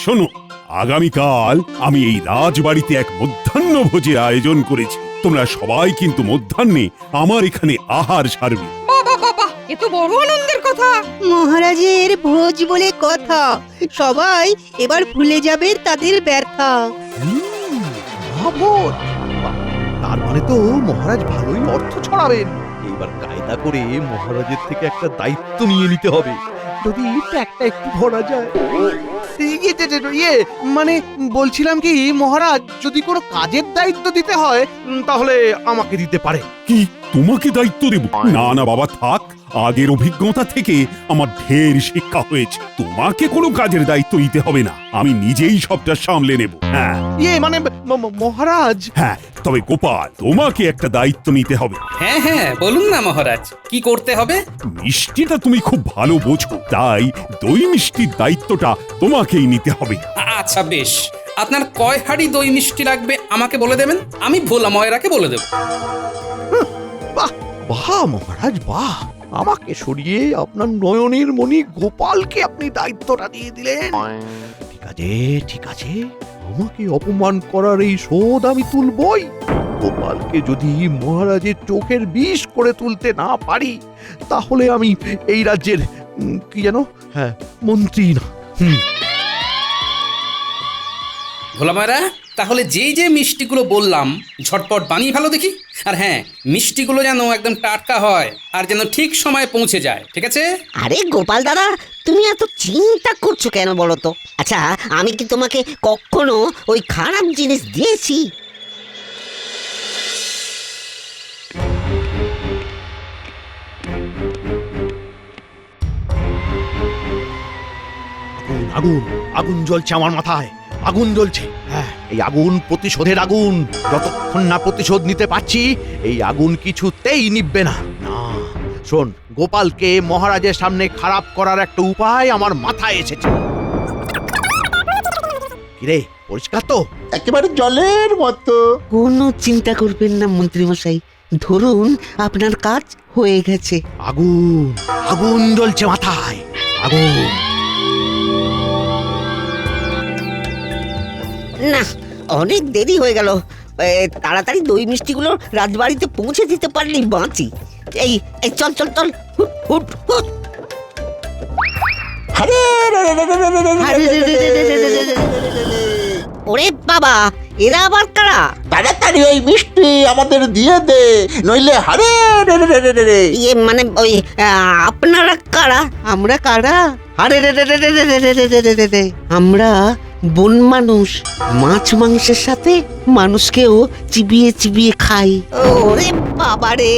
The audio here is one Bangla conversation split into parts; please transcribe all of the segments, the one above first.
শোনো, আগামীকাল আমি এই রাজবাড়িতে এক মধ্যাহ্ন ভোজের আয়োজন করেছি। তোমরা সবাই কিন্তু মধ্যাহ্নে আমার এখানে আহার সারবে। বাবা বাবা, এ তো বড় আনন্দের কথা। মহারাজের ভোজ বলে কথা, সবাই এবার ভুলে যাবে তাদের ব্যথা। মহাভোজ! বাহ, তার মানে তো মহারাজ ভালোই অর্থ ছড়াবেন। এইবার কায়দা করে মহারাজের থেকে একটা দায়িত্ব নিয়ে নিতে হবে, যদি একটা একটু ধরা যায়। ইয়ে মানে বলছিলাম কি, মহারাজ যদি কোনো কাজের দায়িত্ব দিতে হয় তাহলে আমাকে দিতে পারে। কি, তোমাকে দায়িত্ব দেব? না না বাবা, থাক। আগের অভিজ্ঞতা থেকে আমার ঢের শিক্ষা হয়েছে। তোমাকে কোনো কাজের দায়িত্ব দিতে হবে না, আমি নিজেই সবটা সামলে নেব। হ্যাঁ ইয়ে মানে মহারাজ। হ্যাঁ, তবে গোপাল, তোমাকে একটা দায়িত্ব নিতে হবে। হ্যাঁ হ্যাঁ, বলুন না মহারাজ, কি করতে হবে? মিষ্টিটা তুমি খুব ভালো বোঝো, তাই দই মিষ্টির দায়িত্বটা তোমাকেই নিতে হবে। আচ্ছা বেশ, আপনার কয় হাঁড়ি দই মিষ্টি লাগবে আমাকে বলে দেবেন, আমি ভোলা ময়রাকে বলে দেব। বাহ বাহ মহারাজ বাহ, আমাকে সরিয়ে আপনার নয়নের মণি গোপালকে আপনি দায়িত্বটা দিয়ে দিলেন। ঠিক আছে ঠিক আছে, আমাকে অপমান করার এই শোধ আমি তুলবই। গোপালকে যদি মহারাজের চোখের বিষ করে তুলতে না পারি, তাহলে আমি এই রাজ্যের কি যেন, হ্যাঁ, মন্ত্রী না। ভোলা ময়রা, তাহলে যেই যে মিষ্টিগুলো বললাম ঝটপট বানিয়ে ভালো দেখি। আর হ্যাঁ, মিষ্টিগুলো যেন একদম টাটকা হয় আর যেন ঠিক সময়ে পৌঁছে যায়, ঠিক আছে? আরে গোপাল দাদা, তুমি এত চিন্তা করছো কেন বলো তো? আচ্ছা, আমি কি তোমাকে কখনো ওই খারাপ জিনিস দিয়েছি? আগুন আগুন জ্বলছে আমার মাথায়, আগুন জ্বলছে। হ্যাঁ, এই আগুন প্রতিশোধের আগুন। যতক্ষণ না প্রতিশোধ নিতে পারছি, এই আগুন কিছুতেই নিভবে না। না, শোন, গোপালকে মহারাজের সামনে খারাপ করার একটা উপায় আমার মাথায় এসেছে। কিরে, পরিষ্কার তো? একেবারে জলের মতো। কোনো চিন্তা করবেন না মন্ত্রী মশাই, ধরুন আপনার কাজ হয়ে গেছে। আগুন আগুন জ্বলছে মাথায়, আগুন। না, অনেক দেরি হয়ে গেল। তাড়াতাড়ি দই মিষ্টিগুলো রাজবাড়িতে পৌঁছে দিতে পারলেই বাঁচি। এই এই চল চল চল, হুট হুট হুট। আরে ওরে বাবা, এরা আবার কারা? তাড়াতাড়ি ওই মিষ্টি আমাদের দিয়ে দে, নইলে হারে রে রে রে রে রে। ইয়ে মানে ওই আপনারা কারা? আমরা কারা? আরে রে রে রে রে রে রে রে রে রে রে। আমরা বন মানুষ, মাছ মাংসের সাথে মানুষকেও চিবিয়ে চিবিয়ে খাই। ওরে বাবা রে,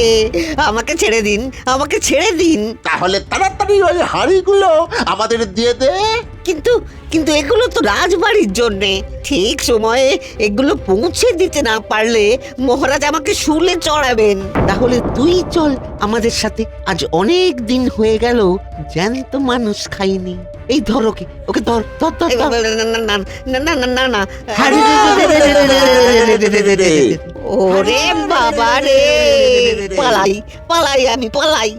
আমাকে ছেড়ে দিন, আমাকে ছেড়ে দিন। তাহলে তাড়াতাড়ি ওই হাঁড়িগুলো আমাদের দিয়ে দে। কিন্তু কিন্তু এগুলো তো রাজবাড়ির জন্যে, ঠিক সময়ে এগুলো পৌঁছে দিতে না পারলে মহারাজ আমাকে শুলে চড়াবেন। তাহলে তুই চল আমাদের সাথে, আজ অনেক দিন হয়ে গেল জ্যান্ত মানুষ খাইনি। এই ধর ওকে, ওকে ধর ধর ধর। না না না না না না না। ওরে বাবা রে, পালাই পালাই আমি পালাই।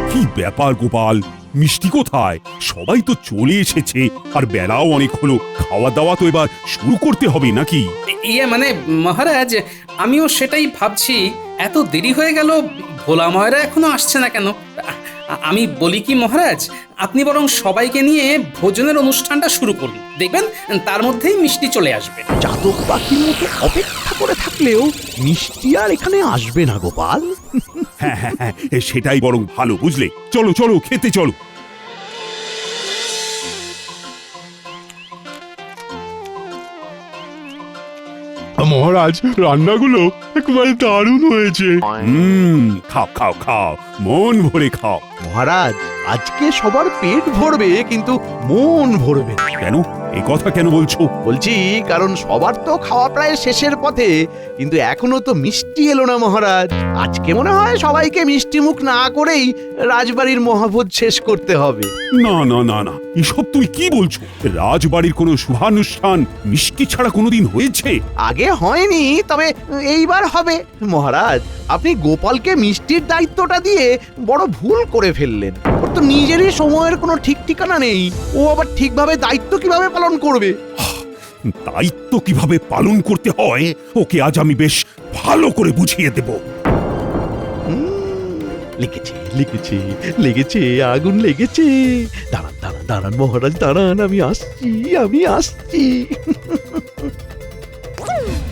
কি ব্যাপার গোপাল, মিষ্টি কোথায়? সবাই তো চলে এসেছে, আর বেলাও অনেক হলো। খাওয়া দাওয়া তো এবার শুরু করতে হবে নাকি? ইয়ে মানে মহারাজ, আমিও সেটাই ভাবছি, এত দেরি হয়ে গেল, ভোলা ময়রা এখনো আসছে না কেন? আমি বলি কি মহারাজ, আপনি বরং সবাইকে নিয়ে ভোজনের অনুষ্ঠানটা শুরু করুন, দেখবেন তার মধ্যেই মিষ্টি চলে আসবে। চাতক পাখির মতো অপেক্ষা করে থাকলেও মিষ্টি আর এখানে আসবে না গোপাল। হ্যাঁ হ্যাঁ হ্যাঁ, সেটাই বরং ভালো, বুঝলে? চলো চলো, খেতে চলো। মহারাজ, রান্নাগুলো একেবারে দারুণ হয়েছে। খাও খাও খাও, মন ভরে খাও। মহারাজ, আজকে সবার পেট ভরবে কিন্তু মন ভরবে না। কেন, এ কথা কেন বলছো? বলছি কারণ সবার তো খাওয়া প্রায় শেষের পথে, কিন্তু এখনো তো মিষ্টি এলো না মহারাজ। আজকে মনে হয় সবাইকে মিষ্টি মুখ না করেই রাজবাড়ির মহাভোজ শেষ করতে হবে। না না না না, এসব তুই কি বলছো? রাজবাড়ির কোনো শুভানুষ্ঠান মিষ্টি ছাড়া কোনোদিন হয়েছে? আগে হয়নি, তবে এইবার হবে। মহারাজ, আপনি গোপালকে মিষ্টির দায়িত্বটা দিয়ে বড় ভুল করে ফেললেন। ওর তো নিজেরই সময়ের কোনো ঠিক ঠিকানা নেই, ও আবার ঠিকভাবে দায়িত্ব কিভাবে পালন করবে? দায়িত্ব কিভাবে পালন করতে হয় ওকে আজ আমি বেশ ভালো করে বুঝিয়ে দেব। লেগেছে লেগেছে লেগেছে, আগুন লেগেছে। দাঁড়ান দাঁড়ান দাঁড়ান মহারাজ, দাঁড়ান, আমি আসছি।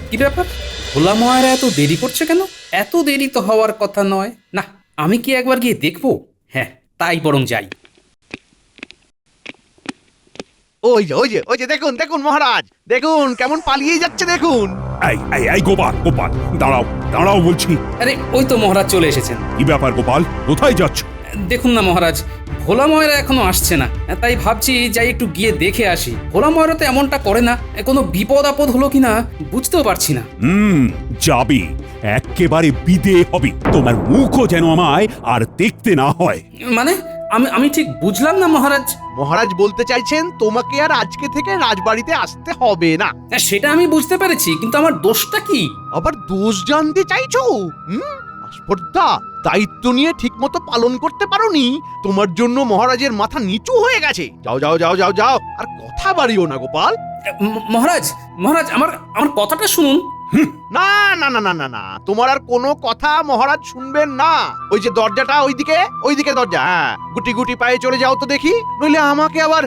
কি ব্যাপার, ভোলা ময়রা এত দেরি করছে কেন? এত দেরি তো হওয়ার কথা নয়। না, আমি কি একবার গিয়ে দেখবো? হ্যাঁ, তাই বরং যাই। ওই যে দেখুন দেখুন মহারাজ, দেখুন কেমন পালিয়ে যাচ্ছে দেখুন। এই এই এই গোপাল গোপাল, দাঁড়াও দাঁড়াও বলছি। আরে ওই তো মহারাজ চলে এসেছেন। কি ব্যাপার গোপাল, কোথায় যাচ্ছ? দেখুন না মহারাজ, ভোলা ময়রা এখনো আসছে না, তাই ভাবছি যাই একটু গিয়ে দেখে আসি। ভোলা ময়রা তো এমনটা করে না, কোনো বিপদ আপদ হলো কিনা বুঝতেও পারছি না। যাবে, একেবারে বিদে হবে। তোমার মুখও যেন আমায় আর দেখতে না হয়। মানে আমি ঠিক বুঝলাম না মহারাজ। মহারাজ বলতে চাইছেন তোমাকে আর আজকে থেকে রাজবাড়িতে আসতে হবে না। সেটা আমি বুঝতে পেরেছি, কিন্তু আমার দোষটা কি? আবার দোষ জানতে চাইছো? আস্পর্ধা, দায়িত্ব নিয়ে ঠিকমতো পালন করতে পারোনি, তোমার জন্য মহারাজের মাথা নিচু হয়ে গেছে। যাও যাও যাও যাও যাও, আর কথা বাড়িও না গোপাল। মহারাজ মহারাজ, আমার কথাটা শুনুন। না না না না না না, তোমার আর কোনো কথা মহারাজ শুনবেন না। ওই যে দরজাটা, ওইদিকে দরজা, হ্যাঁ, গুটি গুটি পায়ে চলে যাও তো দেখি, নইলে আমাকে আবার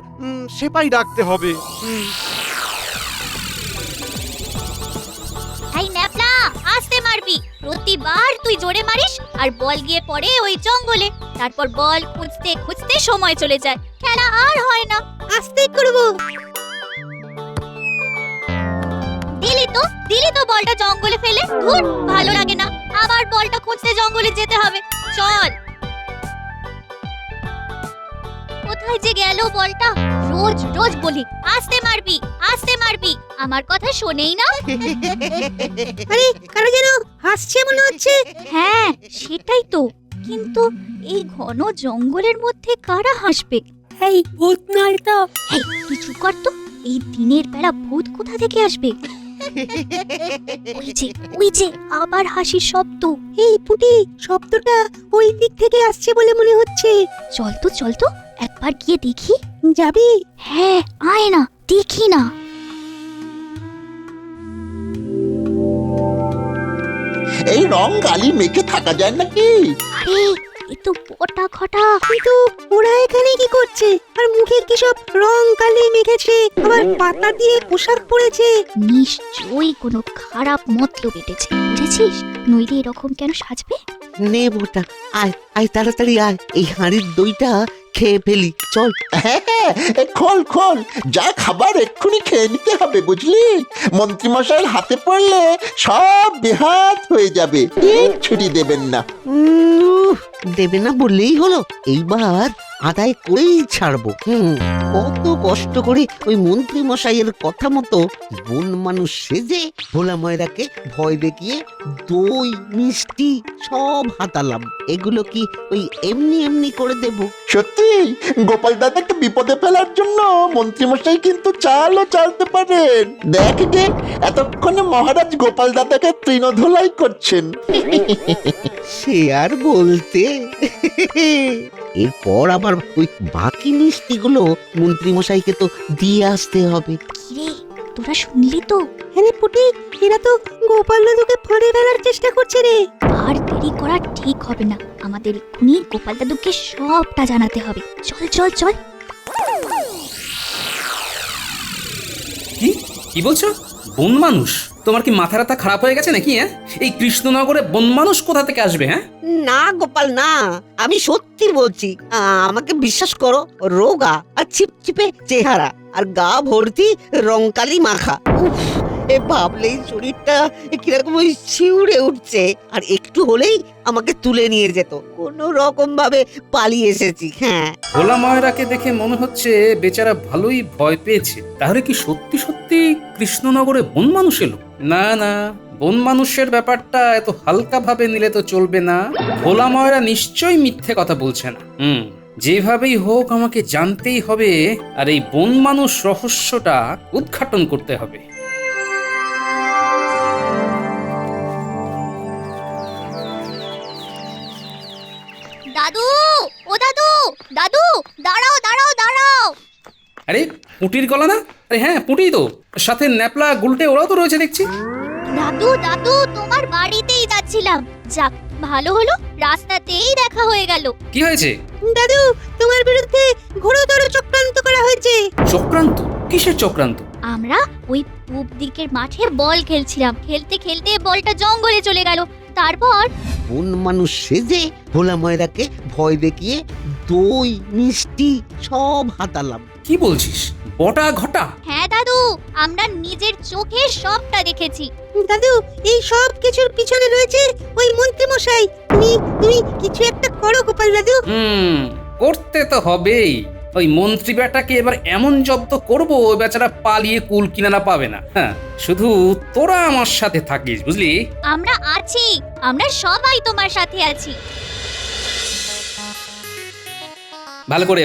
সেপাই ডাকতে হবে। এই ন্যাপলা, আস্তে মারবি। প্রতিবার তুই জোরে মারিস আর বল গিয়ে পড়ে ওই জঙ্গলে। তারপর বল খুঁজতে খুঁজতে সময় চলে যায়, খেলা আর হয় না। আস্তে করবো। দিলি তো বলটা জঙ্গলে ফেলে। ধুর, ভালো লাগে না, আবার বলটা খুঁজতে জঙ্গলে যেতে হবে। চল। কোথায় যে গেল বলটা? রোজ রোজ বলি আস্তে মারবি আস্তে মারবি, আমার কথা শোনেই না। আরে কারা যেন হাসছে মনে হচ্ছে। হ্যাঁ, সেটাই তো, কিন্তু এই ঘন জঙ্গলের মধ্যে কারা হাসবে? এই ভূত নয় তো? এই তুই চুপ কর তো, এই দিনের বেলা ভূত কোথা থেকে আসবে? ওই যে আবার হাসির শব্দ। এই পুটি, শব্দটা ওই দিক থেকে আসছে বলে মনে হচ্ছে। চল তো একবার গিয়ে দেখি। যাবি? হ্যাঁ, আয় না, দেখি না। এই রং গালি মেখে থাকা যায় নাকি? আরে এ তো পটা খটা। কিন্তু ওরা এখানে কি করছে? আর মুখে কি সব রং কালি মেখেছে, আবার পাতা দিয়ে পোশাক পরেছে। নিশ্চয়ই কোনো খারাপ মতলব এঁটেছে, বুঝেছিস? নইলে এরকম কেন সাজবে? নে বোটা, আয় আয় তাড়াতাড়ি আয়, এই হাঁড়ির দইটা খেয়ে ফেলি, চল। হ্যাঁ হ্যাঁ, খোল খোল, যা খাবার এক্ষুনি খেয়ে নিতে হবে, বুঝলি? মন্ত্রীমশাইয়ের হাতে পড়লে সব বেহাত হয়ে যাবে, ছুটি দেবেন না। দেবে না বললেই হলো, এইবার আদায় করেই ছাড়বো। কত কষ্ট করে ওই মন্ত্রী মশাইয়ের কথা মতো বন মানুষ সেজে ভোলা ময়রাকে ভয় দেখিয়ে দই মিষ্টি সব হাতালাম। এগুলো কি ওই এমনি এমনি করে দেব? সত্যি গোপাল দাদাকে বিপদে ফেলার জন্য মন্ত্রীমশাই কিন্তু চালও চালতে পারেন। দেখ যে এতক্ষণে মহারাজ গোপাল দাদাকে তৃণধোলাই করছেন। সে আর বলতে। এরপর আবার ওই বাকি মিষ্টিগুলো মন্ত্রী মশাইকে তো দিয়ে আসতে হবে। কিরে, তোরা শুনলি তো? হ্যাঁ পুটি, এরা তো গোপাল দাদুকে ফাঁড়ে ফেলার চেষ্টা করছে রে। আর দেরি করা ঠিক হবে না, আমাদের এক্ষুনি গোপাল দাদুকে সবটা জানাতে হবে। চল চল চল। কি বলছো? বন মানুষ? তোমার কি মাথা রাতা খারাপ হয়ে গেছে নাকি? হ্যাঁ, এই কৃষ্ণনগরে বন মানুষ কোথা থেকে আসবে? হ্যাঁ না গোপাল না, আমি সত্যি বলছি, আমাকে বিশ্বাস করো। রোগা আর ছিপছিপে চেহারা আর গা ভর্তি রংকালি মাখা। উফ, ভাবলেই শরীরটা কিরকম ওই শিউরে উঠছে। আর একটু হলেই আমাকে তুলে নিয়ে যেত, কোনো রকম ভাবে পালিয়ে এসেছি। হ্যাঁ, ভোলা ময়রাকে দেখে মনে হচ্ছে বেচারা ভালোই ভয় পেয়েছে। তাহলে কি সত্যি সত্যি কৃষ্ণনগরে বন মানুষ এলো? না না, বন মানুষের ব্যাপারটা এত হালকা ভাবে নিলে তো চলবে না। ভোলা ময়রা নিশ্চয়ই মিথ্যে কথা বলছে না। যেভাবেই হোক আমাকে জানতেই হবে, আর এই বন মানুষ রহস্যটা উদ্ঘাটন করতে হবে। দাদু, ও দাদু, দাদু, দাঁড়াও দাঁড়াও দাঁড়াও। আরে পুটির গলা না? আরে হ্যাঁ, পুটি তো, সাথে ন্যাপলা গুলটে ওরাও তো রয়েছে দেখছি। দাদু দাদু, তোমার বাড়িতেই যাচ্ছিলাম। যাক, ভালো হলো, রাস্তাতেই দেখা হয়ে গেল। কি হয়েছে? দাদু, তোমার বিরুদ্ধে ঘোরতর চক্রান্ত করা হয়েছে। চক্রান্ত? কিসের চক্রান্ত? আমরা ওই পূব দিকের মাঠে বল খেলছিলাম, খেলতে খেলতে বলটা জঙ্গলে চলে গেল। তারপর কোন মানুষ সেজে ভোলা ময়রাকে ভয় দেখিয়ে দই মিষ্টি সব হাতালাম। কি বলছিস? বটা ঘটা? হ্যাঁ দাদু, আমরা নিজের চোখে সবটা দেখেছি। দাদু, এই সব কিছুর পিছনে রয়েছে ওই মন্ত্রী মশাই। তুমি কিছু একটা করো গোপাল দাদু। করতে তো হবেই। ওই মন্ত্রী বেটাকে এবার এমন জব্দ করবো, ওই বেচারা পালিয়ে কুল কিনারা পাবে না। হ্যাঁ, শুধু তোরা আমার সাথে থাকিস, বুঝলি? আমরা আছি, আমরা সবাই তোমার সাথে আছি।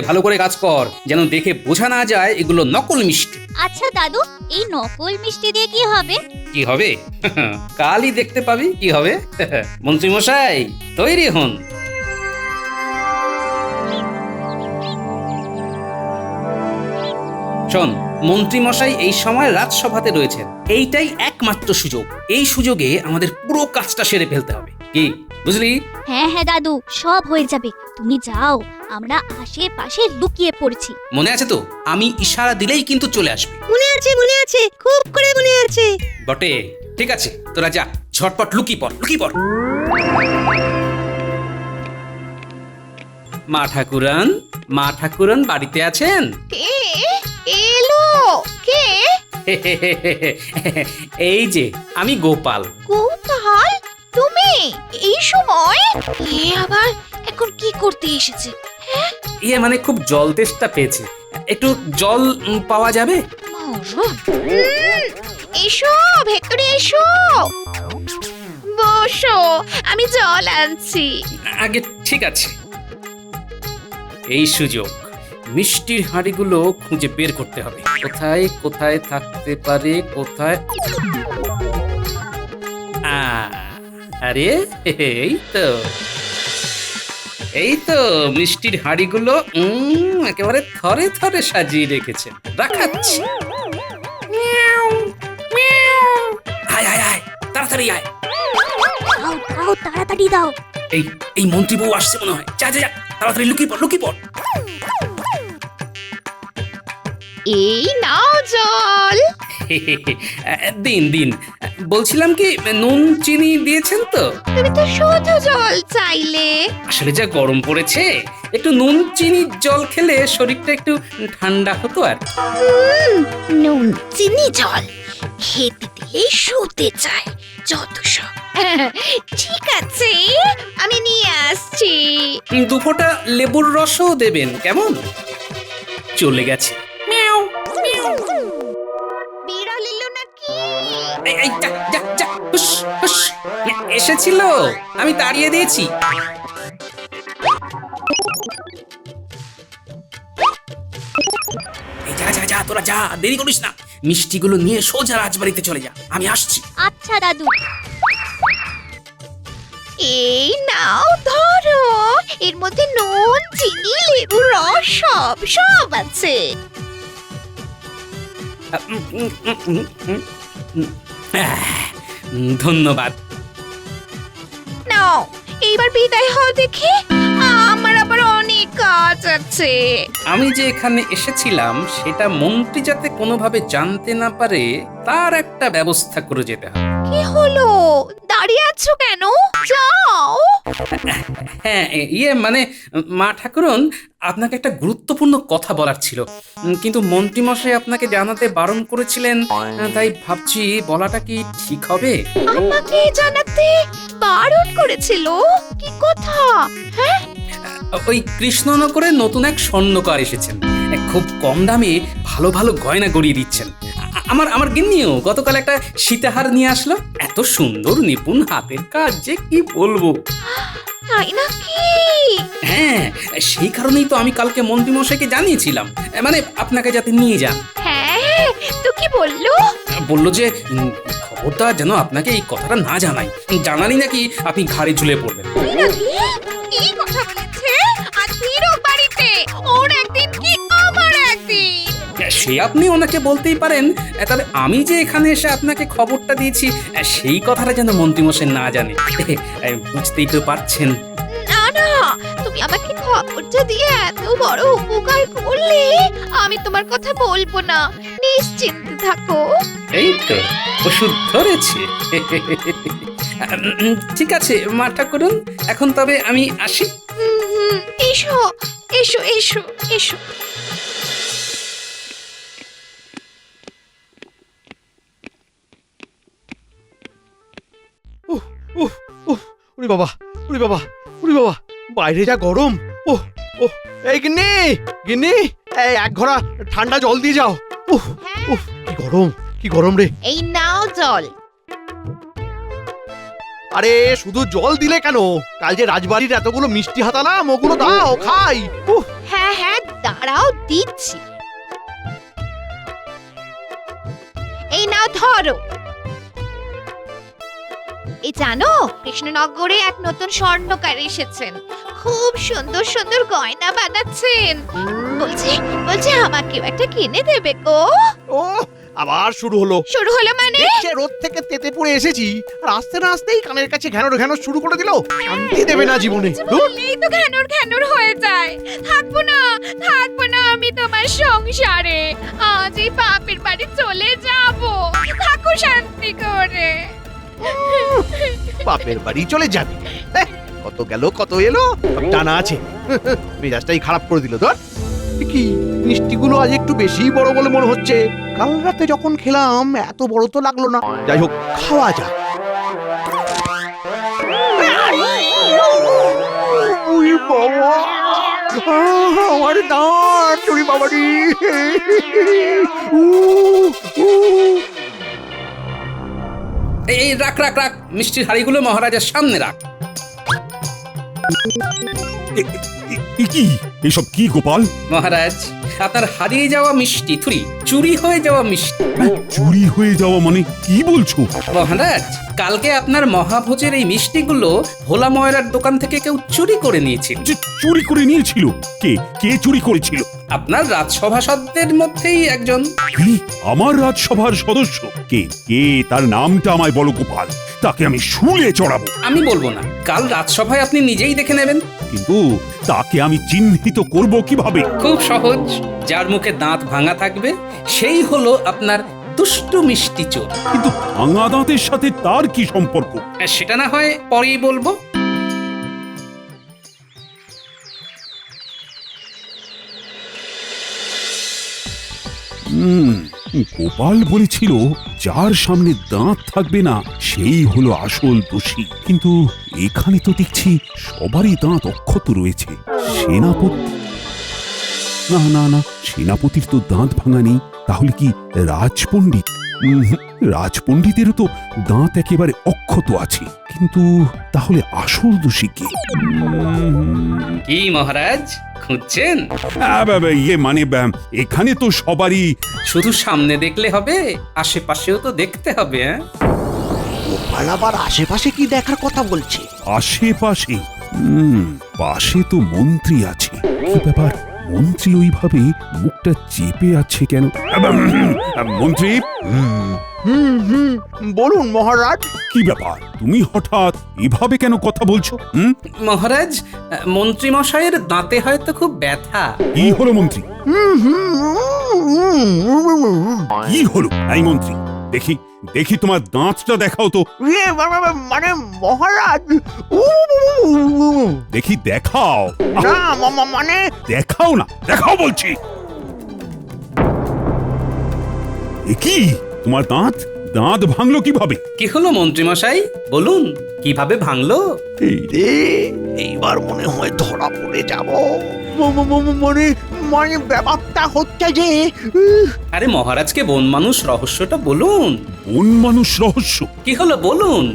ভালো করে কাজ কর, যেন দেখে বোঝা না যায় এগুলো নকল মিষ্টি। আচ্ছা দাদু, এই নকল মিষ্টি দিয়ে কি হবে? কি হবে? কালই দেখতে পাবি কি হবে। মন্ত্রী মশাই, তৈরি হন। শোন, মন্ত্রী মশাই এই সময় রাজসভাতে রয়েছেন। এইটাই একমাত্র সুযোগ। এই সুযোগে আমাদের পুরো কাজটা সেরে ফেলতে হবে। কি বুঝলি? হ্যাঁ হ্যাঁ দাদু, সব হয়ে যাবে। তুমি যাও, আমরা আশেপাশে লুকিয়ে পড়ছি। মনে আছে তো? আমি ইশারা দিলেই কিন্তু চলে আসবে। মনে আছে, খুব করে মনে আছে। বটে, ঠিক আছে, তোরা যা, ঝটপট লুকিয়ে পড়। মা ঠাকুরান বাড়িতে আছেন? কে এলো? কে? এই যে আমি গোপাল। গোপাল, তুমি এই সময়? এ আবার এখন কি করতে এসেছে? মানে খুব জল তেষ্টা পেয়েছে, একটু জল পাওয়া যাবে? এসো ভেতরে এসো, বসো, আমি জল আনছি। আগে ঠিক আছে, এই সুযোগ মিষ্টির হাঁড়িগুলো খুঁজে বের করতে হবে। কোথায় থাকতে পারে? কোথায়? আরে এই তো মিষ্টির হাঁড়িগুলো একেবারে থরে থরে সাজিয়ে রেখেছেন। রাখাচ্ছি। আয়, তাড়াতাড়ি আয়। দাও, তাড়াতাড়ি দাও। এই মন্ত্রী বউ আসছে মনে হয়। যা তাড়াতাড়ি লুকিয়ে পড়। এই নাও জল। দিন। বলছিলাম কি, নুন চিনি দিয়েছেন তো? তুমি তো শুধু জল চাইলে। আসলে যা গরম পড়েছে, একটু নুন চিনি জল খেলে শরীরটা একটু ঠান্ডা হতো। আর নুন চিনি জল খেতে দিলেই শুতে চায় যত সব। ঠিক আছে, আমি নিয়ে আসছি। 2 ফোঁটা লেবুর রসও দেবেন, কেমন? চলে গেছে। বিড়াল এলো নাকি? এই যা, হুস। এসেছিল, আমি তাড়িয়ে দিয়েছি। যা, তোরা যা, দেরি করিস না। মিষ্টিগুলো নিয়ে সোজা রাজবাড়িতে চলে যা, আমি আসছি। আচ্ছা দাদু। এই নাও ধরো, এর মধ্যে নুন চিনি লেবুর রস সব আছে। ধন্যবাদ। নাও, এইবার বিদায় হও দেখি, আমার আবার অনেক কাজ আছে। আমি যে এখানে এসেছিলাম সেটা মন্ত্রী যাতে কোনোভাবে জানতে না পারে, তার একটা ব্যবস্থা করে যেতে হবে। কি হলো? দাঁড়িয়ে আছো কেন? যাও। হ্যাঁ মানে মা ঠাকুরন, আপনাকে একটা গুরুত্বপূর্ণ কথা বলার ছিল, কিন্তু মন্ত্রীমশাই আপনাকে জানাতে বারণ করেছিলেন, তাই ভাবছি বলাটা কি ঠিক হবে? আমাকে জানাতে বারণ করেছিল? কি কথা? হ্যাঁ, ওই কৃষ্ণনগরে নতুন এক স্বর্ণকার এসেছেন, খুব কম দামে ভালো ভালো গয়না গড়িয়ে দিচ্ছেন। আমার গিন্নিও গতকাল একটা সীতাহার নিয়ে আসলো, এত সুন্দর নিপুণ হাতের কাজ যে কি বলবো। তাই নাকি? হ্যাঁ, সেই কারণেই তো আমি কালকে মন্ত্রীমশাইকে জানিয়েছিলাম, মানে আপনাকে যাতে নিয়ে যান। হ্যাঁ, তো কি বললো? বললো যে খবরদার যেন আপনাকে এই কথাটা না জানাই, জানালি নাকি আপনি ঘাড়ে ঝুলে পড়বেন। তাই নাকি? এই কথা বলেছে? আর ফিরো বাড়িতে। ওর একদিন কি আমার একদিন। সে আপনি ওনাকে বলতেই পারেন, তবে আমি যে এখানে এসে আপনাকে খবরটা দিয়েছি সেই কথাটা যেন মন্ত্রীমশাই না জানে। বুঝতেই তো পারছেন। না না, তুমি আমাকে খবরটা দিয়ে এত বড় উপকার করলে আমি তোমার কথা বলবো না, নিশ্চিন্তে থাকো। এই তো ওষুধ ধরেছে। ঠিক আছে মা ঠাকুরন, এখন তবে আমি আসি। এসো এসো এসো এসো। উহ, উহ, উহ, ওরে বাবা, ওরে বাবা, ওরে বাবা, বাইরে যা গরম। ওহ, ওহ, এই গিন্নি, গিন্নি, এই এক ঘোড়া ঠান্ডা জল দিয়ে যাও। উহ, উহ, কি গরম রে। এই নাও জল। আরে শুধু জল দিলে কেন? কাল যে রাজবাড়ির এতগুলো মিষ্টি হাতালাম, ওগুলো দাও খাই। উহ, হ্যাঁ হ্যাঁ, দাঁড়াও দিচ্ছি। এই নাও ধরো। এই জানো, কৃষ্ণনগরে এক নতুন স্বর্ণকার এসেছেন, খুব সুন্দর সুন্দর গয়না বানাচ্ছেন। বলছি বলছি আমাকেও একটা কিনে দেবে গো। ও আবার শুরু হলো। শুরু হলো মানে? সে রোদ থেকে তেতে পড়ে এসেছি, আর আসতে না আসতেই কানের কাছে ঘ্যানোর ঘ্যানোর শুরু করে দিল। শান্তি দেবে না জীবনে। ধুর। বললেই তো ঘ্যানোর ঘ্যানোর হয়ে যায়। থাকবো না আমি তোমার সংসারে। আজ এই বাপের বাড়ি চলে যাব। থাকো শান্তি করে। বাপের বাড়ি চলে যাবি? কত গেল কত এলো, সব টানা আছে। মেজাজটাই খারাপ করে দিল। ধর, কি মিষ্টিগুলো আজ একটু বেশি বড় বলে মনে হচ্ছে। কাল রাতে যখন খেলাম এত বড় তো লাগলো না। যাই হোক, খাওয়া যাক। ওই বাবা, আমার দাঁত, ওরে বাবারি। এই রাখ রাখ রাখ, মিষ্টির হাড়িগুলো মহারাজার সামনে রাখ। কি এসব কি গোপাল? মহারাজ, আপনার হারিয়ে যাওয়া মিষ্টি, চুরি হয়ে যাওয়া মিষ্টি। চুরি হয়ে যাওয়া মানে কি বলছো? মহারাজ, কালকে আপনার মহাভোজের এই মিষ্টিগুলো ভোলা ময়রার দোকান থেকে কেউ চুরি করে নিয়েছিল। চুরি করে নিয়েছিল? কে চুরি করেছিল? আপনার রাজসভাসদের মধ্যেই একজন। কি? আমার রাজসভার সদস্য? কে তার নামটা আমায় বলো গোপাল, তাকে আমি শুলে চড়াবো। আমি বলবো না, কাল রাজসভায় আপনি নিজেই দেখে নেবেন। কিন্তু তাকে আমি চিহ্নিত করব কিভাবে? খুব সহজ, যার মুখে দাঁত ভাঙা থাকবে সেই হলো আপনার দুষ্টু মিষ্টি চোর। কিন্তু ভাঙা দাঁতের সাথে তার কি সম্পর্ক? সেটা না হয় পরেই বলবো। গোপাল বলেছিল যার সামনে দাঁত থাকবে না সেই হলো আসল দোষী, কিন্তু এখানে তো দেখছি সবারই দাঁত অক্ষত রয়েছে। সেনাপতি? না, সেনাপতির তো দাঁত ভাঙা নেই। তাহলে কি রাজপণ্ডিত? রাজপণ্ডিতেরও তো দাঁত একেবারে অক্ষত আছে, কিন্তু তাহলে আসল দোষী কে? কি মহারাজ, খুঁজছেন? মানে এখানে তো সবারই। শুধু সামনে দেখলে হবে, আশেপাশেও তো দেখতে হবে। গোপাল আবার আশেপাশে কি দেখার কথা বলছে? আশেপাশে? পাশে তো মন্ত্রী আছে। কি ব্যাপার, মন্ত্রী ওইভাবে মুখটা চেপে আছে কেন? মন্ত্রী? বলুন মহারাজ। কি ব্যাপার, তুমি হঠাৎ এভাবে কেন কথা বলছো? মহারাজ, মন্ত্রী মশাইয়ের দাঁতে হয়তো খুব ব্যথা। কি হলো মন্ত্রী? কি হলো? এই মন্ত্রী, দেখি দেখি তোমার দাঁতটা দেখাও তো। মানে মহারাজ, দেখি দেখাও। না মানে দেখাও না, দেখাও বলছি। এ কি তোমার দাঁত দাঁত ভাঙলো কিভাবে? কি হলো মন্ত্রীমশাই, বলুন কিভাবে ভাঙলো? এই রে, এইবার মনে হয় ধরা পড়ে যাব। মানে মানে ব্যাপারটা হচ্ছে যে আরে মহারাজকে বন মানুষ রহস্যটা বলুন। কোন মানুষ রহস্য? কি হলো বলুন।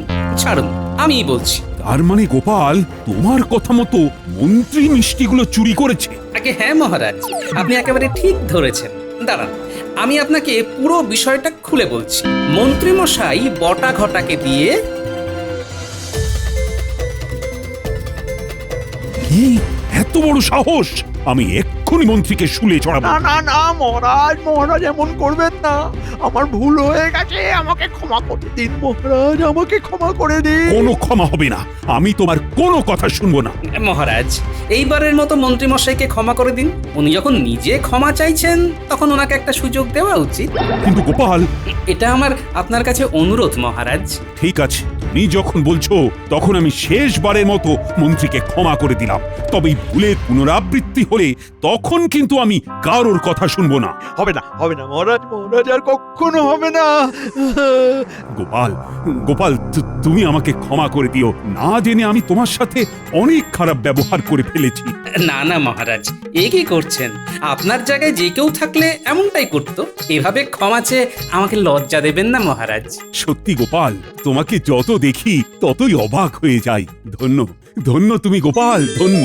ছাড়ুন, আমিই বলছি। তার মানে গোপাল তোমার কথা মতো মন্ত্রী মিষ্টিগুলো চুরি করেছে? আগে হ্যাঁ মহারাজ, আপনি একেবারে ঠিক ধরেছেন। দাঁড়ান, আমি আপনাকে পুরো বিষয়টা খুলে বলছি। মন্ত্রীমশাই বটা ঘটাকে দিয়ে কি এত বড় সাহস! আমি এক্ষুনি মন্ত্রীকে শুলে চড়াবো। না না না মহারাজ, মহারাজ এমন করবেন না। আমার ভুল হয়ে গেছে, আমাকে ক্ষমা করে দিন মহারাজ, আমাকে ক্ষমা করে দিন। কোনো ক্ষমা হবে না, আমি তোমার কোনো কথা শুনবো না। মহারাজ এইবারের মতো মন্ত্রীমশাইকে ক্ষমা করে দিন। উনি যখন নিজে ক্ষমা চাইছেন তখন ওনাকে একটা সুযোগ দেওয়া উচিত। কিন্তু গোপাল, এটা আমার আপনার কাছে অনুরোধ মহারাজ। ঠিক আছে, তুমি যখন বলছো তখন আমি শেষবারের মতো মন্ত্রীকে ক্ষমা করে দিলাম। তবে এই ভুলের পুনরাবৃত্তি হলে তখন কিন্তু আমি কারোর কথা শুনবো না। হবে না, হবে না মহারাজ, মহারাজ আর কখনো হবে না। গোপাল, গোপাল, তুমি আমাকে ক্ষমা করে দিও। না জেনে আমি তোমার সাথে অনেক খারাপ ব্যবহার করে ফেলেছি। না না মহারাজ, এ কি করছেন? আপনার জায়গায় যে কেউ থাকলে এমনটাই করতো। এভাবে ক্ষমা চেয়ে আমাকে লজ্জা দেবেন না মহারাজ। সত্যি গোপাল, তোমাকে যত দেখি ততই অবাক হয়ে যাই। ধন্য, ধন্য তুমি গোপাল, ধন্য।